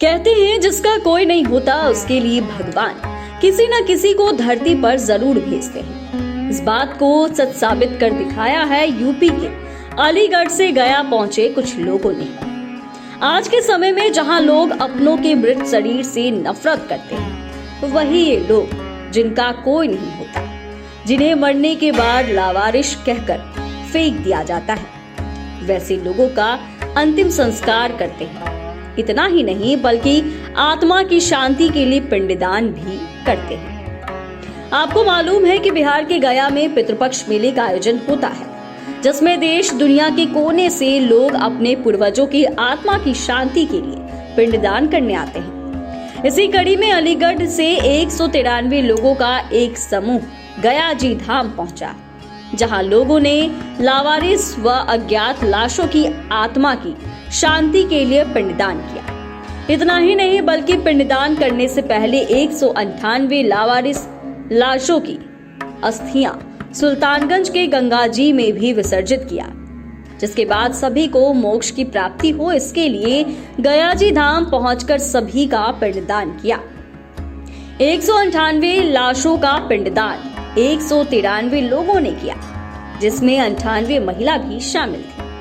कहते हैं जिसका कोई नहीं होता उसके लिए भगवान किसी न किसी को धरती पर जरूर भेजते हैं। इस बात को सच साबित कर दिखाया है यूपी के अलीगढ़ से गया पहुंचे कुछ लोगों ने। आज के समय में जहां लोग अपनों के मृत शरीर से नफरत करते हैं, वही ये लोग जिनका कोई नहीं होता, जिन्हें मरने के बाद लावारिश कहकर फेंक दिया जाता है, वैसे लोगों का अंतिम संस्कार करते हैं। इतना ही नहीं बल्कि आत्मा की शांति के लिए पिंडदान भी करते हैं। आपको मालूम है कि बिहार के गया में पितृपक्ष मेले का आयोजन होता है, जिसमें देश दुनिया के कोने से लोग अपने पूर्वजों की आत्मा की शांति के लिए पिंडदान करने आते हैं। इसी कड़ी में अलीगढ़ से 193 लोगों का एक समूह गया जी धाम पहुंचा, जहां लोगों ने लावारिस व अज्ञात लाशों की आत्मा की शांति के लिए पिंडदान किया। इतना ही नहीं बल्कि पिंडदान करने से पहले 198 लावारिस लाशों की अस्थियां सुल्तानगंज के गंगा जी में भी विसर्जित किया, जिसके बाद सभी को मोक्ष की प्राप्ति हो, इसके लिए गया जी धाम पहुंचकर सभी का पिंडदान किया। 198 लाशों का पिंडदान 193 लोगों ने किया, जिसमें 98 महिला भी शामिल थी।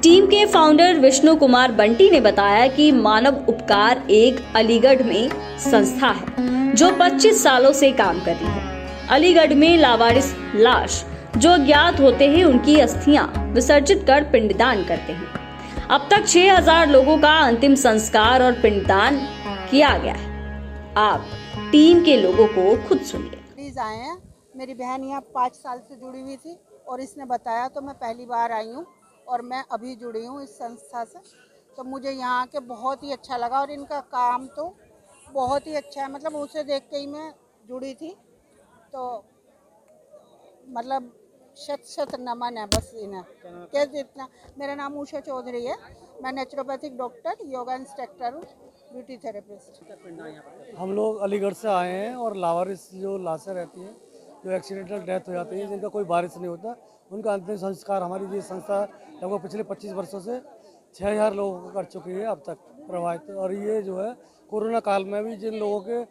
टीम के फाउंडर विष्णु कुमार बंटी ने बताया कि मानव उपकार एक अलीगढ़ में संस्था है जो 25 सालों से काम कर रही है। अलीगढ़ में लावारिस लाश जो अज्ञात होते हैं उनकी अस्थियां विसर्जित कर पिंडदान करते हैं। अब तक 6000 लोगों का अंतिम संस्कार और पिंडदान किया गया है। आप टीम के लोगों को खुद सुनिए। प्लीज आए हैं, मेरी बहन यहाँ 5 साल से जुड़ी हुई थी और इसने बताया तो मैं पहली बार आई हूँ और मैं अभी जुड़ी हूँ इस संस्था से। तो मुझे यहाँ के बहुत ही अच्छा लगा और इनका काम तो बहुत ही अच्छा है। मतलब उसे देख के ही मैं जुड़ी थी, तो मतलब शत नमन है बस इन्हें क्या जितना। मेरा नाम उषा चौधरी है, मैं नेचुरोपैथिक डॉक्टर, योगा इंस्ट्रक्टर हूँ, ब्यूटी थेरेपिस्ट। हम लोग अलीगढ़ से आए हैं और लावारिस जो लाशें रहती हैं जो एक्सीडेंटल डेथ हो जाती है, जिनका कोई वारिस नहीं होता, उनका अंतिम संस्कार हमारी ये संस्था लगभग पिछले 25 वर्षों से 6000 लोगों को कर चुकी है अब तक प्रभावित। और ये जो है कोरोना काल में भी जिन लोगों के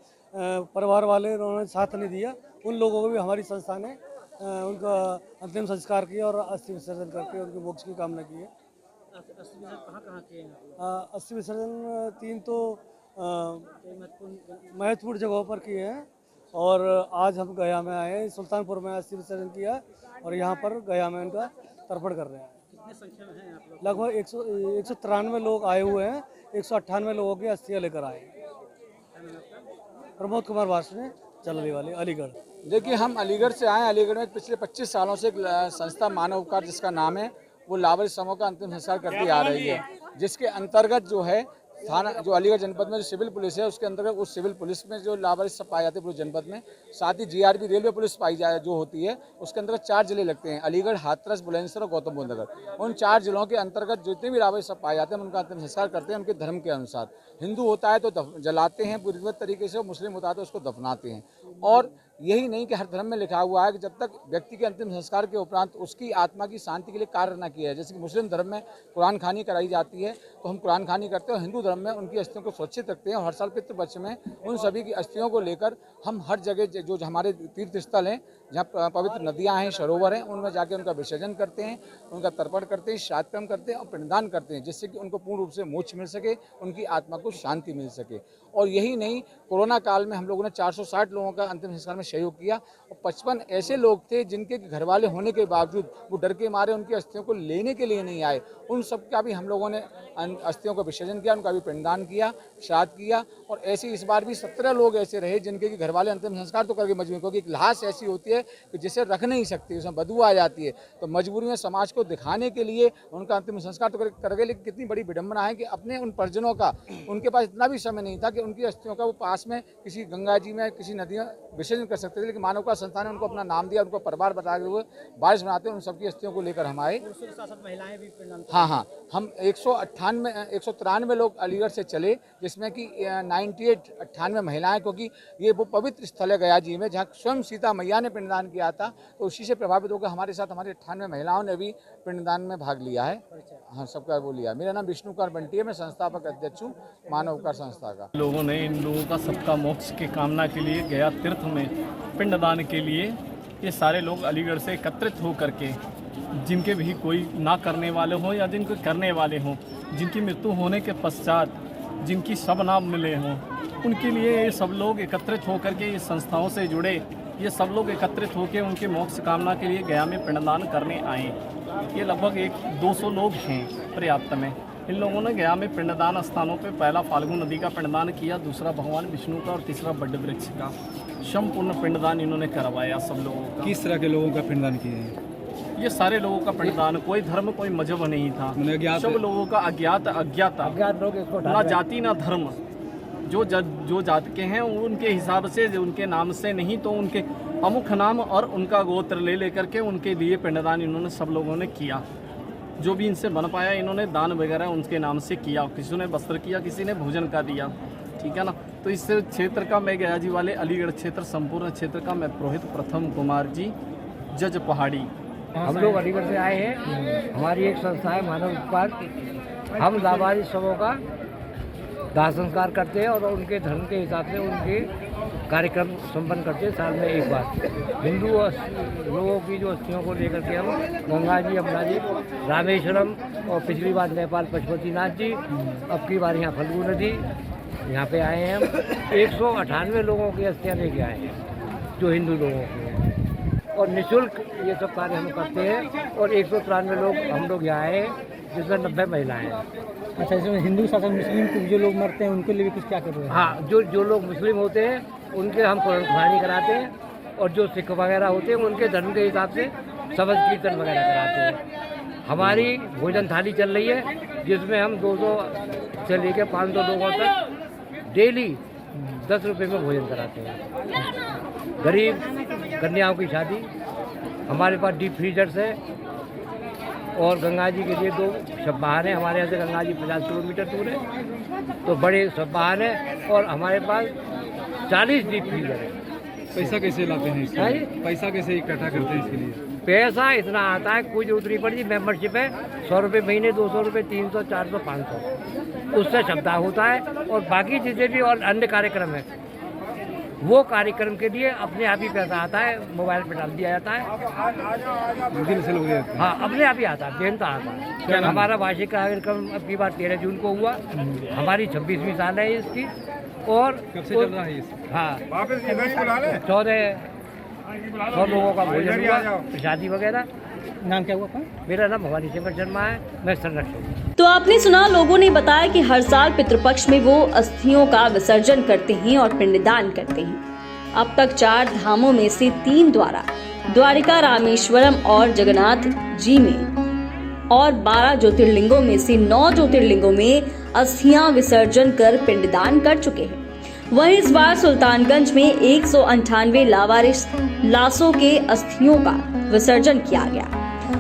परिवार वाले उन्होंने साथ नहीं दिया, उन लोगों को भी हमारी संस्था ने उनका अंतिम संस्कार किया और अस्थि विसर्जन करके उनके मोक्ष की कामना की है। अस्थि विसर्जन कहाँ किए हैं? अस्थि विसर्जन 3 तो महत्वपूर्ण जगहों पर किए हैं और आज हम गया में आए हैं। सुल्तानपुर में अस्थि विसर्जन किया और यहाँ पर गया में उनका तर्पण कर रहे हैं। कितने संख्या में हैं आप लोग? लगभग 193 लोग आए हुए हैं। 198 लोगों की अस्थियाँ लेकर आए। प्रमोद कुमार वासने चलने वाले अलीगढ़। देखिए, हम अलीगढ़ से आए। अलीगढ़ में पिछले 25 सालों से एक संस्था मानव उपकार जिसका नाम है, वो लावारिस समूह का अंतिम संस्कार करती आ रही है, जिसके अंतर्गत जो है थाना जो अलीगढ़ जनपद में जो सिविल पुलिस है उसके अंतर्गत उस सिविल पुलिस में जो लावारिस सब पाए जाते हैं पूरे जनपद में, साथ ही जीआरबी रेलवे पुलिस पाई जाए जो होती है, उसके अंतर्गत 4 जिले लगते हैं, अलीगढ़, हाथरस, बुलंदशहर और गौतम बुद्ध नगर। उन 4 जिलों के अंतर्गत जितने भी लावारिस सब पाए जाते हैं उनका अंतिम संस्कार करते हैं उनके धर्म के अनुसार। हिंदू होता है तो जलाते हैं पूरी तरीके से, और मुस्लिम होता है तो उसको दफनाते हैं। और यही नहीं कि हर धर्म में लिखा हुआ है कि जब तक व्यक्ति के अंतिम संस्कार के उपरांत उसकी आत्मा की शांति के लिए कार्य न किया है। जैसे कि मुस्लिम धर्म में कुरान खानी कराई जाती है तो हम कुरान खानी करते हैं, और हिंदू धर्म में उनकी अस्थियों को सुरक्षित रखते हैं। और हर साल पितृपक्ष में उन सभी की अस्थियों को लेकर हम हर जगह जो हमारे तीर्थ स्थल हैं, जहाँ पवित्र नदियाँ हैं, सरोवर हैं, उनमें जाके उनका विसर्जन करते हैं, उनका तर्पण करते हैं, श्राद्ध कर्म करते हैं और पिंडदान करते हैं, जिससे कि उनको पूर्ण रूप से मोक्ष मिल सके, उनकी आत्मा को शांति मिल सके। और यही नहीं, कोरोना काल में हम लोगों ने 460 लोगों का अंतिम संस्कार में सहयोग किया और 55 ऐसे लोग थे जिनके घर वाले होने के बावजूद वो डर के मारे उनकी अस्थियों को लेने के लिए नहीं आए। उन सब का भी हम लोगों ने अस्थियों का विसर्जन किया, उनका भी पिंडदान किया, श्राद्ध किया। और ऐसे इस बार भी 17 लोग ऐसे रहे जिनके घर वाले अंतिम संस्कार तो करके मजबूर, क्योंकि एक लाश ऐसी होती है कि जिसे रख नहीं सकती, उसमें बदबू आ जाती है, तो मजबूरी में समाज को दिखाने के लिए उनका अंतिम संस्कार तो कर गए। लेकिन कितनी बड़ी विडंबना है कि अपने उन परिजनों का उनके पास इतना भी समय नहीं था कि उनकी अस्थियों का वो पास में किसी गंगा जी में किसी नदी में विसर्जन कर सकते थे। लेकिन मानव का संस्थान ने उनको अपना नाम दिया, उनको परिवार बताते हुए बारिश बनाते हैं। उन सबकी अस्थियों को लेकर हम आए। महिलाएं भी पिंडदान? हाँ, हम 193 लोग अलीगढ़ से चले, जिसमें कि 98 महिलाएं, क्योंकि ये वो पवित्र स्थल है गया जी में जहाँ स्वयं सीता मैया ने पिंड पिंडदान किया था, तो उसी से प्रभावित होकर हमारे साथ हमारे 98 महिलाओं ने भी पिंडदान में भाग लिया है। हाँ, सबका वो लिया। मेरा नाम विष्णु कुमार बंटी है, मैं संस्थापक अध्यक्ष हूँ मानव उपकार संस्था का। लोगों ने इन लोगों का सबका मोक्ष की कामना के लिए गया तीर्थ में पिंडदान के लिए ये सारे लोग अलीगढ़ से एकत्रित हो करके, जिनके भी कोई ना करने वाले हों या जिनके करने वाले हों, जिनकी मृत्यु होने के पश्चात जिनकी शव नाम मिले हों, उनके लिए ये सब लोग एकत्रित होकर के इस संस्थाओं से जुड़े, ये सब लोग एकत्रित होकर उनके मोक्ष कामना के लिए गया में पिंडदान करने आए। ये लगभग 200 लोग हैं पर्याप्त में। इन लोगों ने गया में पिंडदान स्थानों पे पहला फाल्गु नदी का पिंडदान किया, दूसरा भगवान विष्णु का और तीसरा बड्ड वृक्ष का संपूर्ण पिंडदान इन्होंने करवाया सब लोगों का। किस तरह के लोगों का पिंडदान किए हैं? ये सारे लोगों का पिंडदान, कोई धर्म कोई मजहब नहीं था, सब लोगों का अज्ञात ना जाति ना धर्म, जो जात के हैं उनके हिसाब से, उनके नाम से नहीं तो उनके अमुख नाम और उनका गोत्र ले लेकर के उनके लिए पिंडदान इन्होंने सब लोगों ने किया। जो भी इनसे बन पाया इन्होंने दान वगैरह उनके नाम से किया। किसी ने वस्त्र किया, किसी ने भोजन का दिया, ठीक है ना। तो इस क्षेत्र का मैं गया जी वाले अलीगढ़ क्षेत्र संपूर्ण क्षेत्र का मैं पुरोहित प्रथम कुमार जी जज पहाड़ी। हम लोग अलीगढ़ से आए हैं। हमारी एक संस्था है मानव उपकार। हम लावारिस शवों का दाह संस्कार करते हैं और उनके धर्म के हिसाब से उनके कार्यक्रम संपन्न करते हैं साल में एक बार। हिंदू लोगों की जो अस्थियों को लेकर के हम गंगा जी, यमुना जी, रामेश्वरम और पिछली बार नेपाल पशुपतिनाथ जी, अब की बार यहाँ फल्गु नदी, यहाँ पे आए हैं हम। 198 लोगों की अस्थियाँ लेके आए हैं जो हिंदू लोगों की हैं और निःशुल्क ये सब कार्य हम करते हैं। और 193 लोग हम लोग यहाँ आए हैं जिसमें 90 महिलाएँ हैं। अच्छा, इसमें हिंदू शासन मुस्लिम जो लोग मरते हैं उनके लिए भी कुछ क्या कर रहे हैं? हाँ, जो लोग मुस्लिम होते हैं उनके हम कुरान खुवानी कराते हैं और जो सिख वगैरह होते हैं उनके धर्म के हिसाब से शबद कीर्तन वगैरह कराते हैं। हमारी भोजन थाली चल रही है जिसमें हम 200 से लेकर 500 लोगों तक डेली 10 रुपये में भोजन कराते हैं। गरीब कन्याओं की शादी, हमारे पास डीप फ्रीजर्स है और गंगा जी के लिए 2 शववाहन है। हमारे यहाँ से गंगा जी 50 किलोमीटर दूर है, तो बड़े शववाहन है और हमारे पास 40 डीप फ्रीजर है। पैसा कैसे लाते हैं इसके लिए? पैसा कैसे इकट्ठा करते हैं इसके लिए? पैसा इतना आता है, कोई जरूरत नहीं पड़ती। मेम्बरशिप है 100 रुपये महीने, 200 रुपये, 300, 400, 500, उससे शब्दा होता है। और बाकी चीज़ें भी और अन्य कार्यक्रम है, वो कार्यक्रम के लिए अपने आप ही पैसा आता है, मोबाइल पे डाल दिया जाता है, दिल से लोग देते हैं। हाँ, अपने आप ही आता है, बेहतर आता है। हमारा वार्षिक कार्यक्रम अब की बार 13 जून को हुआ। हमारी 26वीं साल है इसकी। और कब से चल रहा है ये? हाँ, 1400 लोगों का भोजन हुआ, शादी वगैरह। नाम क्या हुआ? मेरा नाम भवानी शंकर शर्मा है, मैं संरक्षक। तो आपने सुना, लोगों ने बताया कि हर साल पितृपक्ष में वो अस्थियों का विसर्जन करते हैं और पिंडदान करते हैं। अब तक 4 धामों में से 3 द्वारा द्वारिका, रामेश्वरम और जगन्नाथ जी में और 12 ज्योतिर्लिंगों में से 9 ज्योतिर्लिंगों में अस्थियां विसर्जन कर पिंडदान कर चुके हैं। वहीं इस बार सुल्तानगंज में 198 लावारिस लाशों के अस्थियों का विसर्जन किया गया।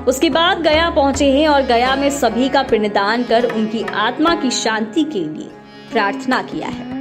उसके बाद गया पहुंचे हैं और गया में सभी का पिंडदान कर उनकी आत्मा की शांति के लिए प्रार्थना किया है।